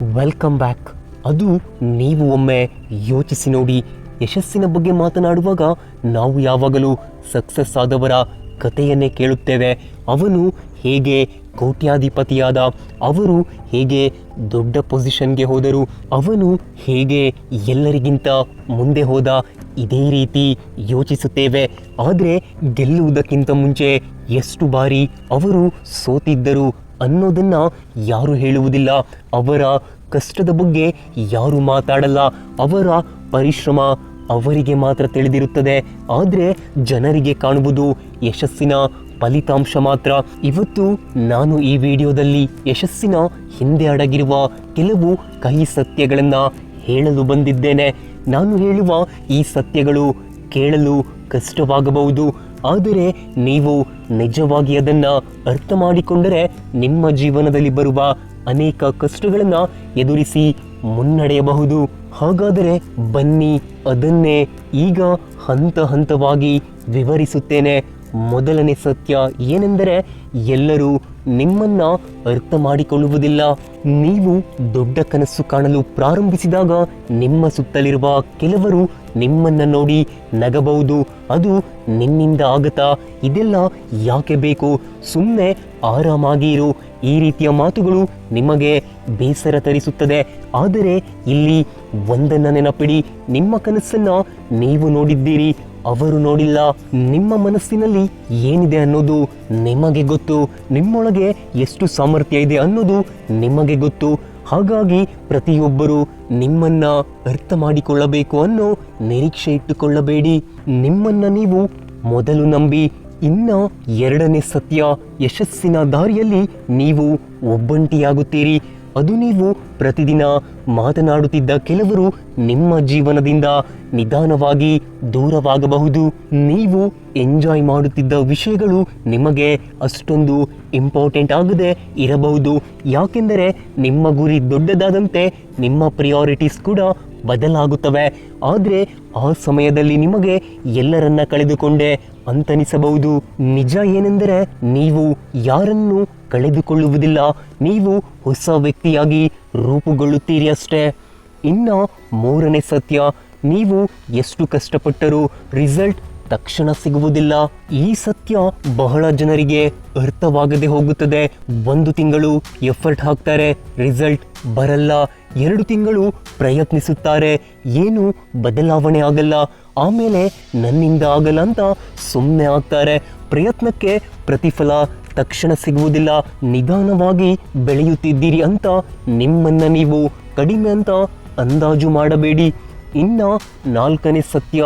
Welcome back. ಅದು ನೀವು ಒಮ್ಮೆ ಯೋಚಿಸಿ ನೋಡಿ, ಯಶಸ್ಸಿನ ಬಗ್ಗೆ ಮಾತನಾಡುವಾಗ ನಾವು ಯಾವಾಗಲೂ ಸಕ್ಸಸ್ ಆದವರ ಕಥೆಯನ್ನೇ ಕೇಳುತ್ತೇವೆ. ಅವನು ಹೇಗೆ ಕೋಟ್ಯಾಧಿಪತಿಯಾದ, ಅವರು ಹೇಗೆ ದೊಡ್ಡ ಪೊಸಿಷನ್ಗೆ ಹೋದರು, ಅವನು ಹೇಗೆ ಎಲ್ಲರಿಗಿಂತ ಮುಂದೆ ಹೋದ, ಇದೇ ರೀತಿ ಯೋಚಿಸುತ್ತೇವೆ. ಆದರೆ ಗೆಲ್ಲುವುದಕ್ಕಿಂತ ಮುಂಚೆ ಎಷ್ಟು ಬಾರಿ ಅವರು ಸೋತಿದ್ದರು ಅನ್ನೋದನ್ನು ಯಾರು ಹೇಳುವುದಿಲ್ಲ. ಅವರ ಕಷ್ಟದ ಬಗ್ಗೆ ಯಾರು ಮಾತಾಡಲ್ಲ. ಅವರ ಪರಿಶ್ರಮ ಅವರಿಗೆ ಮಾತ್ರ ತಿಳಿದಿರುತ್ತದೆ. ಆದರೆ ಜನರಿಗೆ ಕಾಣುವುದು ಯಶಸ್ಸಿನ ಫಲಿತಾಂಶ ಮಾತ್ರ. ಇವತ್ತು ನಾನು ಈ ವಿಡಿಯೋದಲ್ಲಿ ಯಶಸ್ಸಿನ ಹಿಂದೆ ಅಡಗಿರುವ ಕೆಲವು ಕಹಿ ಸತ್ಯಗಳನ್ನು ಹೇಳಲು ಬಂದಿದ್ದೇನೆ. ನಾನು ಹೇಳುವ ಈ ಸತ್ಯಗಳು ಕೇಳಲು ಕಷ್ಟವಾಗಬಹುದು, ಆದರೆ ನೀವು ನಿಜವಾಗಿ ಅದನ್ನು ಅರ್ಥ ಮಾಡಿಕೊಂಡರೆ ನಿಮ್ಮ ಜೀವನದಲ್ಲಿ ಬರುವ ಅನೇಕ ಕಷ್ಟಗಳನ್ನು ಎದುರಿಸಿ ಮುನ್ನಡೆಯಬಹುದು. ಹಾಗಾದರೆ ಬನ್ನಿ, ಅದನ್ನೇ ಈಗ ಹಂತ ಹಂತವಾಗಿ ವಿವರಿಸುತ್ತೇನೆ. ಮೊದಲನೇ ಸತ್ಯ ಏನೆಂದರೆ, ಎಲ್ಲರೂ ನಿಮ್ಮನ್ನು ಅರ್ಥ ಮಾಡಿಕೊಳ್ಳುವುದಿಲ್ಲ. ನೀವು ದೊಡ್ಡ ಕನಸು ಕಾಣಲು ಪ್ರಾರಂಭಿಸಿದಾಗ ನಿಮ್ಮ ಸುತ್ತಲಿರುವ ಕೆಲವರು ನಿಮ್ಮನ್ನು ನೋಡಿ ನಗಬಹುದು. ಅದು ನಿನ್ನಿಂದ ಆಗತ್ತಾ, ಇದೆಲ್ಲ ಯಾಕೆ ಬೇಕು, ಸುಮ್ಮನೆ ಆರಾಮಾಗಿ ಇರು, ಈ ರೀತಿಯ ಮಾತುಗಳು ನಿಮಗೆ ಬೇಸರ ತರಿಸುತ್ತದೆ. ಆದರೆ ಇಲ್ಲಿ ಒಂದನ್ನು ನೆನಪಿಡಿ, ನಿಮ್ಮ ಕನಸನ್ನು ನೀವು ನೋಡಿದ್ದೀರಿ, ಅವರು ನೋಡಿಲ್ಲ. ನಿಮ್ಮ ಮನಸ್ಸಿನಲ್ಲಿ ಏನಿದೆ ಅನ್ನೋದು ನಿಮಗೆ ಗೊತ್ತು, ನಿಮ್ಮೊಳಗೆ ಎಷ್ಟು ಸಾಮರ್ಥ್ಯ ಇದೆ ಅನ್ನೋದು ನಿಮಗೆ ಗೊತ್ತು. ಹಾಗಾಗಿ ಪ್ರತಿಯೊಬ್ಬರು ನಿಮ್ಮನ್ನ ಅರ್ಥ ಮಾಡಿಕೊಳ್ಳಬೇಕು ಅನ್ನೋ ನಿರೀಕ್ಷೆ ಇಟ್ಟುಕೊಳ್ಳಬೇಡಿ. ನಿಮ್ಮನ್ನ ನೀವು ಮೊದಲು ನಂಬಿ. ಇನ್ನು ಎರಡನೇ ಸತ್ಯ, ಯಶಸ್ಸಿನ ದಾರಿಯಲ್ಲಿ ನೀವು ಒಬ್ಬಂಟಿಯಾಗುತ್ತೀರಿ. ಅದು ನೀವು ಪ್ರತಿದಿನ ಮಾತನಾಡುತ್ತಿದ್ದ ಕೆಲವರು ನಿಮ್ಮ ಜೀವನದಿಂದ ನಿಧಾನವಾಗಿ ದೂರವಾಗಬಹುದು. ನೀವು ಎಂಜಾಯ್ ಮಾಡುತ್ತಿದ್ದ ವಿಷಯಗಳು ನಿಮಗೆ ಅಷ್ಟೊಂದು ಇಂಪಾರ್ಟೆಂಟ್ ಆಗದೆ ಇರಬಹುದು. ಯಾಕೆಂದರೆ ನಿಮ್ಮ ಗುರಿ ದೊಡ್ಡದಾದಂತೆ ನಿಮ್ಮ ಪ್ರಿಯಾರಿಟೀಸ್ ಕೂಡ ಬದಲಾಗುತ್ತವೆ. ಆದರೆ ಆ ಸಮಯದಲ್ಲಿ ನಿಮಗೆ ಎಲ್ಲರನ್ನ ಕಳೆದುಕೊಂಡೆ ಅಂತನಿಸಬಹುದು. ನಿಜ ಏನೆಂದರೆ, ನೀವು ಯಾರನ್ನು ಕಳೆದುಕೊಳ್ಳುವುದಿಲ್ಲ, ನೀವು ಹೊಸ ವ್ಯಕ್ತಿಯಾಗಿ ರೂಪುಗೊಳ್ಳುತ್ತೀರಿ ಅಷ್ಟೇ. ಇನ್ನು ಮೂರನೇ ಸತ್ಯ, ನೀವು ಎಷ್ಟು ಕಷ್ಟಪಟ್ಟರೂ ರಿಸಲ್ಟ್ ತಕ್ಷಣ ಸಿಗುವುದಿಲ್ಲ. ಈ ಸತ್ಯ ಬಹಳ ಜನರಿಗೆ ಅರ್ಥವಾಗದೆ ಹೋಗುತ್ತದೆ. 1 ತಿಂಗಳು ಎಫರ್ಟ್ ಹಾಕ್ತಾರೆ, ರಿಸಲ್ಟ್ ಬರಲ್ಲ. 2 ತಿಂಗಳು ಪ್ರಯತ್ನಿಸುತ್ತಾರೆ, ಏನು ಬದಲಾವಣೆ ಆಗಲ್ಲ. ಆಮೇಲೆ ನನ್ನಿಂದ ಆಗಲ್ಲ ಅಂತ ಸುಮ್ಮನೆ ಆಗ್ತಾರೆ. ಪ್ರಯತ್ನಕ್ಕೆ ಪ್ರತಿಫಲ ತಕ್ಷಣ ಸಿಗುವುದಿಲ್ಲ. ನಿಧಾನವಾಗಿ ಬೆಳೆಯುತ್ತಿದ್ದೀರಿ ಅಂತ ನಿಮ್ಮನ್ನು ನೀವು ಕಡಿಮೆ ಅಂತ ಅಂದಾಜು ಮಾಡಬೇಡಿ. ಇನ್ನು 4ನೇ ಸತ್ಯ,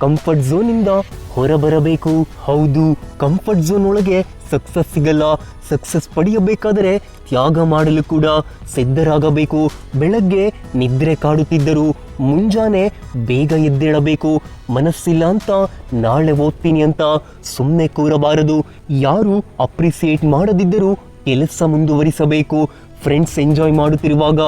ಕಂಫರ್ಟ್ ಝೋನಿಂದ ಹೊರಬರಬೇಕು. ಹೌದು, ಕಂಫರ್ಟ್ ಝೋನ್ ಒಳಗೆ ಸಕ್ಸಸ್ ಸಿಗಲ್ಲ. ಸಕ್ಸಸ್ ಪಡೆಯಬೇಕಾದರೆ ತ್ಯಾಗ ಮಾಡಲು ಕೂಡ ಸಿದ್ಧರಾಗಬೇಕು. ಬೆಳಗ್ಗೆ ನಿದ್ರೆ ಕಾಡುತ್ತಿದ್ದರೂ ಮುಂಜಾನೆ ಬೇಗ ಎದ್ದೇಳಬೇಕು. ಮನಸ್ಸಿಲ್ಲ ಅಂತ ನಾಳೆ ಓದ್ತೀನಿ ಅಂತ ಸುಮ್ಮನೆ ಕೂರಬಾರದು. ಯಾರು ಅಪ್ರಿಸಿಯೇಟ್ ಮಾಡದಿದ್ದರೂ ಕೆಲಸ ಮುಂದುವರಿಸಬೇಕು. ಫ್ರೆಂಡ್ಸ್ ಎಂಜಾಯ್ ಮಾಡುತ್ತಿರುವಾಗ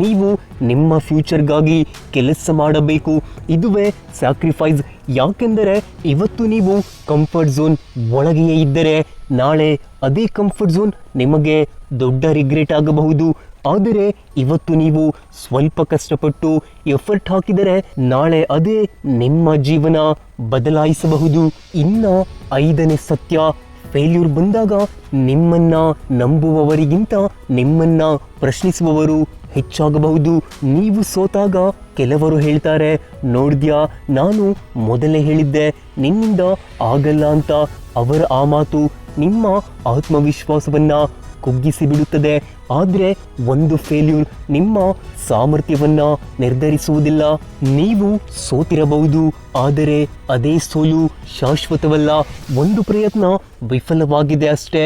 ನೀವು ನಿಮ್ಮ ಫ್ಯೂಚರ್ಗಾಗಿ ಕೆಲಸ ಮಾಡಬೇಕು. ಇದುವೇ ಸ್ಯಾಕ್ರಿಫೈಸ್. ಯಾಕೆಂದರೆ ಇವತ್ತು ನೀವು ಕಂಫರ್ಟ್ ಝೋನ್ ಒಳಗೆಯೇ ಇದ್ದರೆ ನಾಳೆ ಅದೇ ಕಂಫರ್ಟ್ ಝೋನ್ ನಿಮಗೆ ದೊಡ್ಡ ರಿಗ್ರೆಟ್ ಆಗಬಹುದು. ಆದರೆ ಇವತ್ತು ನೀವು ಸ್ವಲ್ಪ ಕಷ್ಟಪಟ್ಟು ಎಫರ್ಟ್ ಹಾಕಿದರೆ ನಾಳೆ ಅದೇ ನಿಮ್ಮ ಜೀವನ ಬದಲಾಯಿಸಬಹುದು. ಇನ್ನು 5ನೇ ಸತ್ಯ, ಫೇಲ್ಯೂರ್ ಬಂದಾಗ ನಿಮ್ಮನ್ನ ನಂಬುವವರಿಗಿಂತ ನಿಮ್ಮನ್ನ ಪ್ರಶ್ನಿಸುವವರು ಹೆಚ್ಚಾಗಬಹುದು. ನೀವು ಸೋತಾಗ ಕೆಲವರು ಹೇಳ್ತಾರೆ, ನೋಡಿದ್ಯಾ ನಾನು ಮೊದಲೇ ಹೇಳಿದ್ದೆ ನಿನ್ನಿಂದ ಆಗಲ್ಲ ಅಂತ. ಅವರ ಆ ಮಾತು ನಿಮ್ಮ ಆತ್ಮವಿಶ್ವಾಸವನ್ನ ಕುಗ್ಗಿಸಿ ಬಿಡುತ್ತದೆ. ಆದರೆ ಒಂದು ಫೇಲ್ಯೂರ್ ನಿಮ್ಮ ಸಾಮರ್ಥ್ಯವನ್ನ ನಿರ್ಧರಿಸುವುದಿಲ್ಲ. ನೀವು ಸೋತಿರಬಹುದು, ಆದರೆ ಅದೇ ಸೋಲು ಶಾಶ್ವತವಲ್ಲ. ಒಂದು ಪ್ರಯತ್ನ ವಿಫಲವಾಗಿದೆ ಅಷ್ಟೇ,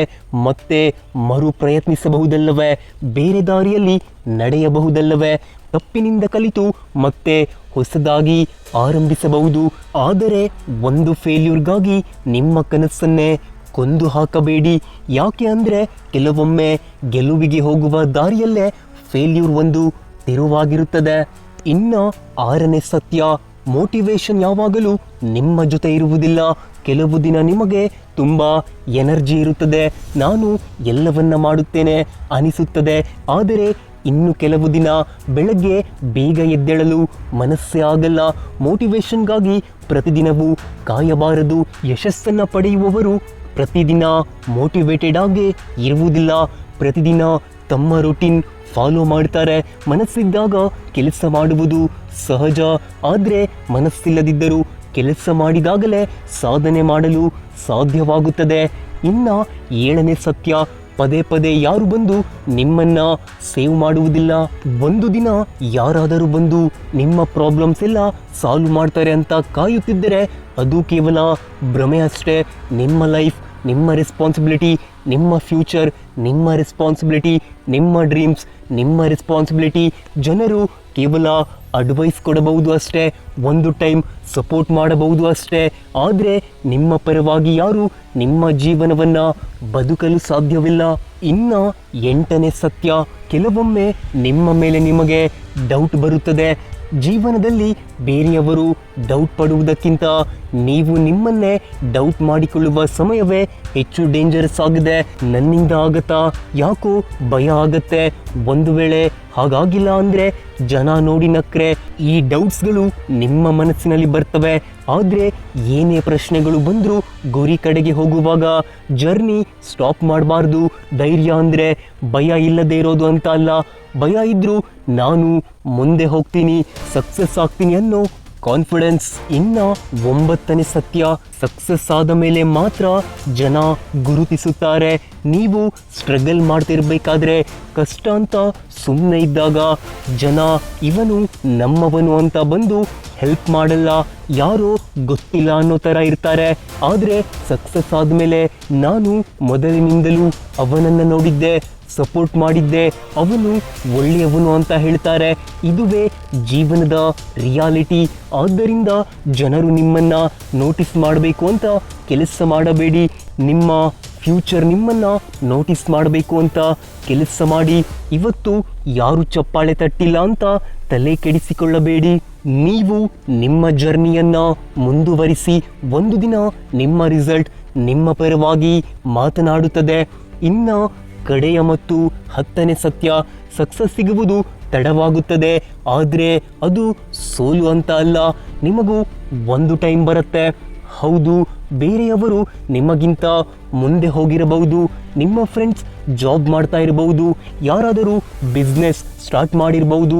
ಮತ್ತೆ ಮರು ಪ್ರಯತ್ನಿಸಬಹುದಲ್ಲವೇ, ಬೇರೆ ದಾರಿಯಲ್ಲಿ ನಡೆಯಬಹುದಲ್ಲವೇ, ತಪ್ಪಿನಿಂದ ಕಲಿತು ಮತ್ತೆ ಹೊಸದಾಗಿ ಆರಂಭಿಸಬಹುದು. ಆದರೆ ಒಂದು ಫೇಲ್ಯೂರ್ಗಾಗಿ ನಿಮ್ಮ ಕನಸನ್ನೇ ಕೊಂದು ಹಾಕಬೇಡಿ. ಯಾಕೆ ಅಂದರೆ ಕೆಲವೊಮ್ಮೆ ಗೆಲುವಿಗೆ ಹೋಗುವ ದಾರಿಯಲ್ಲೇ ಫೇಲ್ಯೂರ್ ಒಂದು ತಿರುವಾಗಿರುತ್ತದೆ. ಇನ್ನು 6ನೇ ಸತ್ಯ, ಮೋಟಿವೇಶನ್ ಯಾವಾಗಲೂ ನಿಮ್ಮ ಜೊತೆ ಇರುವುದಿಲ್ಲ. ಕೆಲವು ದಿನ ನಿಮಗೆ ತುಂಬ ಎನರ್ಜಿ ಇರುತ್ತದೆ, ನಾನು ಎಲ್ಲವನ್ನ ಮಾಡುತ್ತೇನೆ ಅನಿಸುತ್ತದೆ. ಆದರೆ ಇನ್ನು ಕೆಲವು ದಿನ ಬೆಳಗ್ಗೆ ಬೇಗ ಎದ್ದೇಳಲು ಮನಸ್ಸೇ ಆಗಲ್ಲ. ಮೋಟಿವೇಶನ್ಗಾಗಿ ಪ್ರತಿದಿನವೂ ಕಾಯಬಾರದು. ಯಶಸ್ಸನ್ನು ಪಡೆಯುವವರು ಪ್ರತಿದಿನ ಮೋಟಿವೇಟೆಡ್ ಆಗಿ ಇರುವುದಿಲ್ಲ. ಪ್ರತಿದಿನ ತಮ್ಮ ರೂಟೀನ್ ಫಾಲೋ ಮಾಡ್ತಾರೆ. ಮನಸ್ಸಿದ್ದಾಗ ಕೆಲಸ ಮಾಡುವುದು ಸಹಜ, ಆದರೆ ಮನಸ್ಸಿಲ್ಲದಿದ್ದರೂ ಕೆಲಸ ಮಾಡಿದಾಗಲೇ ಸಾಧನೆ ಮಾಡಲು ಸಾಧ್ಯವಾಗುತ್ತದೆ. ಇನ್ನು 7ನೇ ಸತ್ಯ, ಪದೇ ಪದೇ ಯಾರು ಬಂದು ನಿಮ್ಮನ್ನ ಸೇವ್ ಮಾಡುವುದಿಲ್ಲ. ಒಂದು ದಿನ ಯಾರಾದರೂ ಬಂದು ನಿಮ್ಮ ಪ್ರಾಬ್ಲಮ್ಸ್ ಎಲ್ಲ ಸಾಲ್ವ್ ಮಾಡ್ತಾರೆ ಅಂತ ಕಾಯುತ್ತಿದ್ದರೆ ಅದು ಕೇವಲ ಭ್ರಮೆ ಅಷ್ಟೇ. ನಿಮ್ಮ ಲೈಫ್ ನಿಮ್ಮ ರೆಸ್ಪಾನ್ಸಿಬಿಲಿಟಿ, ನಿಮ್ಮ ಫ್ಯೂಚರ್ ನಿಮ್ಮ ರೆಸ್ಪಾನ್ಸಿಬಿಲಿಟಿ, ನಿಮ್ಮ ಡ್ರೀಮ್ಸ್ ನಿಮ್ಮ ರೆಸ್ಪಾನ್ಸಿಬಿಲಿಟಿ. ಜನರು ಕೇವಲ ಅಡ್ವೈಸ್ ಕೊಡಬಹುದು ಅಷ್ಟೇ, ಒಂದು ಟೈಮ್ ಸಪೋರ್ಟ್ ಮಾಡಬಹುದು ಅಷ್ಟೇ, ಆದರೆ ನಿಮ್ಮ ಪರವಾಗಿ ಯಾರು ನಿಮ್ಮ ಜೀವನವನ್ನು ಬದುಕಲು ಸಾಧ್ಯವಿಲ್ಲ. ಇನ್ನು 8ನೇ ಸತ್ಯ, ಕೆಲವೊಮ್ಮೆ ನಿಮ್ಮ ಮೇಲೆ ನಿಮಗೆ ಡೌಟ್ ಬರುತ್ತದೆ. ಜೀವನದಲ್ಲಿ ಬೇರೆಯವರು ಡೌಟ್ ಪಡುವುದಕ್ಕಿಂತ ನೀವು ನಿಮ್ಮನ್ನೇ ಡೌಟ್ ಮಾಡಿಕೊಳ್ಳುವ ಸಮಯವೇ ಹೆಚ್ಚು ಡೇಂಜರಸ್ ಆಗಿದೆ. ನನ್ನಿಂದ ಆಗತ್ತಾ, ಯಾಕೋ ಭಯ ಆಗತ್ತೆ, ಒಂದು ವೇಳೆ ಹಾಗಾಗಿಲ್ಲ ಅಂದರೆ ಜನ ನೋಡಿ ನಕ್ರೆ. ಈ ಡೌಟ್ಸ್ಗಳು ನಿಮ್ಮ ಮನಸ್ಸಿನಲ್ಲಿ ಬರ್ತವೆ. ಆದರೆ ಏನೇ ಪ್ರಶ್ನೆಗಳು ಬಂದರೂ ಗುರಿ ಕಡೆಗೆ ಹೋಗುವಾಗ ಜರ್ನಿ ಸ್ಟಾಪ್ ಮಾಡಬಾರ್ದು. ಧೈರ್ಯ ಅಂದರೆ ಭಯ ಇಲ್ಲದೆ ಇರೋದು ಅಂತ ಅಲ್ಲ, ಭಯ ಇದ್ದರೂ ನಾನು ಮುಂದೆ ಹೋಗ್ತೀನಿ, ಸಕ್ಸಸ್ ಆಗ್ತೀನಿ ಅನ್ನೋ ಕಾನ್ಫಿಡೆನ್ಸ್. ಇನ್ನು 9ನೇ ಸತ್ಯ, ಸಕ್ಸಸ್ ಆದ ಮೇಲೆ ಮಾತ್ರ ಜನ ಗುರುತಿಸುತ್ತಾರೆ. ನೀವು ಸ್ಟ್ರಗಲ್ ಮಾಡ್ತಿರ್ಬೇಕಾದ್ರೆ, ಕಷ್ಟ ಅಂತ ಸುಮ್ಮನೆ ಇದ್ದಾಗ ಜನ ಇವನು ನಮ್ಮವನು ಅಂತ ಬಂದು ಹೆಲ್ಪ್ ಮಾಡಲ್ಲ, ಯಾರೋ ಗೊತ್ತಿಲ್ಲ ಅನ್ನೋ ಥರ ಇರ್ತಾರೆ. ಆದರೆ ಸಕ್ಸಸ್ ಆದಮೇಲೆ ನಾನು ಮೊದಲಿನಿಂದಲೂ ಅವನನ್ನು ನೋಡಿದ್ದೆ, ಸಪೋರ್ಟ್ ಮಾಡಿದ್ದೆ, ಅವನು ಒಳ್ಳೆಯವನು ಅಂತ ಹೇಳ್ತಾರೆ. ಇದುವೇ ಜೀವನದ ರಿಯಾಲಿಟಿ. ಆದ್ದರಿಂದ ಜನರು ನಿಮ್ಮನ್ನು ನೋಟಿಸ್ ಮಾಡಬೇಕು ಅಂತ ಕೆಲಸ ಮಾಡಬೇಡಿ. ನಿಮ್ಮ ಫ್ಯೂಚರ್ ನಿಮ್ಮನ್ನು ನೋಟಿಸ್ ಮಾಡಬೇಕು ಅಂತ ಕೆಲಸ ಮಾಡಿ. ಇವತ್ತು ಯಾರು ಚಪ್ಪಾಳೆ ತಟ್ಟಿಲ್ಲ ಅಂತ ತಲೆ ಕೆಡಿಸಿಕೊಳ್ಳಬೇಡಿ. ನೀವು ನಿಮ್ಮ ಜರ್ನಿಯನ್ನು ಮುಂದುವರಿಸಿ. ಒಂದು ದಿನ ನಿಮ್ಮ ರಿಸಲ್ಟ್ ನಿಮ್ಮ ಪರವಾಗಿ ಮಾತನಾಡುತ್ತದೆ. ಇನ್ನು ಕಡೆಯ ಮತ್ತು 10ನೇ ಸತ್ಯ, ಸಕ್ಸಸ್ ಸಿಗುವುದು ತಡವಾಗುತ್ತದೆ, ಆದರೆ ಅದು ಸೋಲು ಅಂತ ಅಲ್ಲ. ನಿಮಗೂ ಒಂದು ಟೈಮ್ ಬರುತ್ತೆ. ಹೌದು, ಬೇರೆಯವರು ನಿಮಗಿಂತ ಮುಂದೆ ಹೋಗಿರಬಹುದು. ನಿಮ್ಮ ಫ್ರೆಂಡ್ಸ್ ಜಾಬ್ ಮಾಡ್ತಾ ಇರಬಹುದು, ಯಾರಾದರೂ ಬಿಸ್ನೆಸ್ ಸ್ಟಾರ್ಟ್ ಮಾಡಿರಬಹುದು,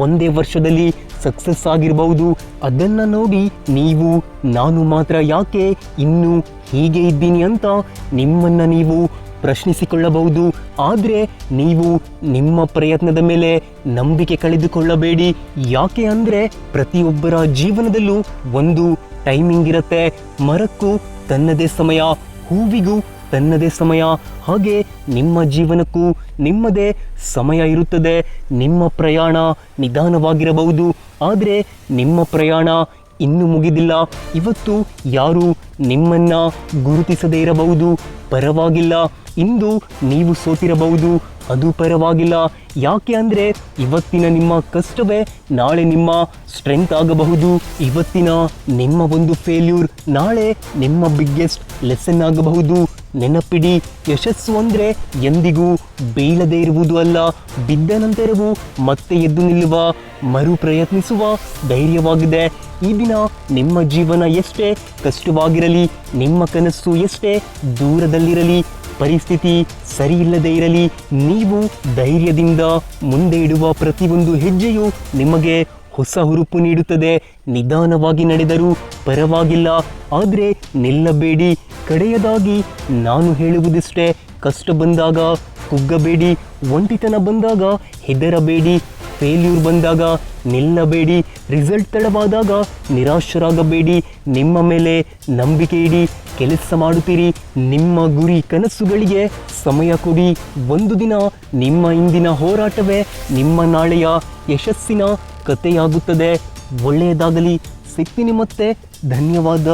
ಒಂದೇ ವರ್ಷದಲ್ಲಿ ಸಕ್ಸಸ್ ಆಗಿರಬಹುದು. ಅದನ್ನು ನೋಡಿ ನೀವು ನಾನು ಮಾತ್ರ ಯಾಕೆ ಇನ್ನೂ ಹೀಗೆ ಇದ್ದೀನಿ ಅಂತ ನಿಮ್ಮನ್ನು ನೀವು ಪ್ರಶ್ನಿಸಿಕೊಳ್ಳಬಹುದು. ಆದರೆ ನೀವು ನಿಮ್ಮ ಪ್ರಯತ್ನದ ಮೇಲೆ ನಂಬಿಕೆ ಕಳೆದುಕೊಳ್ಳಬೇಡಿ. ಯಾಕೆ ಅಂದರೆ ಪ್ರತಿಯೊಬ್ಬರ ಜೀವನದಲ್ಲೂ ಒಂದು ಟೈಮಿಂಗ್ ಇರುತ್ತೆ. ಮರಕ್ಕೂ ತನ್ನದೇ ಸಮಯ, ಹೂವಿಗೂ ತನ್ನದೇ ಸಮಯ, ಹಾಗೆ ನಿಮ್ಮ ಜೀವನಕ್ಕೂ ನಿಮ್ಮದೇ ಸಮಯ ಇರುತ್ತದೆ. ನಿಮ್ಮ ಪ್ರಯಾಣ ನಿಧಾನವಾಗಿರಬಹುದು, ಆದರೆ ನಿಮ್ಮ ಪ್ರಯಾಣ ಇನ್ನೂ ಮುಗಿದಿಲ್ಲ. ಇವತ್ತು ಯಾರು ನಿಮ್ಮನ್ನು ಗುರುತಿಸದೇ ಇರಬಹುದು, ಪರವಾಗಿಲ್ಲ. ಇಂದು ನೀವು ಸೋತಿರಬಹುದು, ಅದು ಪರವಾಗಿಲ್ಲ. ಯಾಕೆ ಅಂದರೆ ಇವತ್ತಿನ ನಿಮ್ಮ ಕಷ್ಟವೇ ನಾಳೆ ನಿಮ್ಮ ಸ್ಟ್ರೆಂತ್ ಆಗಬಹುದು. ಇವತ್ತಿನ ನಿಮ್ಮ ಒಂದು ಫೇಲ್ಯೂರ್ ನಾಳೆ ನಿಮ್ಮ ಬಿಗ್ಗೆಸ್ಟ್ ಲೆಸನ್ ಆಗಬಹುದು. ನೆನಪಿಡಿ, ಯಶಸ್ಸು ಅಂದರೆ ಎಂದಿಗೂ ಬೀಳದೇ ಇರುವುದು ಅಲ್ಲ, ಬಿದ್ದ ನಂತರವೂ ಮತ್ತೆ ಎದ್ದು ನಿಲ್ಲುವ, ಮರು ಪ್ರಯತ್ನಿಸುವ ಧೈರ್ಯವಾಗಿದೆ. ಈ ದಿನ ನಿಮ್ಮ ಜೀವನ ಎಷ್ಟೇ ಕಷ್ಟವಾಗಿರಲಿ, ನಿಮ್ಮ ಕನಸು ಎಷ್ಟೇ ದೂರದಲ್ಲಿರಲಿ, ಪರಿಸ್ಥಿತಿ ಸರಿಯಿಲ್ಲದೆ ಇರಲಿ, ನೀವು ಧೈರ್ಯದಿಂದ ಮುಂದೆ ಇಡುವ ಪ್ರತಿಯೊಂದು ಹೆಜ್ಜೆಯು ನಿಮಗೆ ಹೊಸ ಹುರುಪು ನೀಡುತ್ತದೆ. ನಿಧಾನವಾಗಿ ನಡೆದರೂ ಪರವಾಗಿಲ್ಲ, ಆದರೆ ನಿಲ್ಲಬೇಡಿ. ಕಡೆಯದಾಗಿ ನಾನು ಹೇಳುವುದಿಷ್ಟೇ, ಕಷ್ಟ ಬಂದಾಗ ಕುಗ್ಗಬೇಡಿ, ಒಂಟಿತನ ಬಂದಾಗ ಹೆದರಬೇಡಿ, ಫೇಲ್ಯೂರ್ ಬಂದಾಗ ನಿಲ್ಲಬೇಡಿ, ರಿಸಲ್ಟ್ ತಡವಾದಾಗ ನಿರಾಶರಾಗಬೇಡಿ. ನಿಮ್ಮ ಮೇಲೆ ನಂಬಿಕೆ ಇಡಿ, ಕೆಲಸ ಮಾಡುತ್ತೀರಿ, ನಿಮ್ಮ ಗುರಿ ಕನಸುಗಳಿಗೆ ಸಮಯ ಕೊಡಿ. ಒಂದು ದಿನ ನಿಮ್ಮ ಇಂದಿನ ಹೋರಾಟವೇ ನಿಮ್ಮ ನಾಳೆಯ ಯಶಸ್ಸಿನ ಕಥೆಯಾಗುತ್ತದೆ. ಒಳ್ಳೆಯದಾಗಲಿ. ಸಿಗ್ತೀನಿ ಮತ್ತೆ. ಧನ್ಯವಾದ.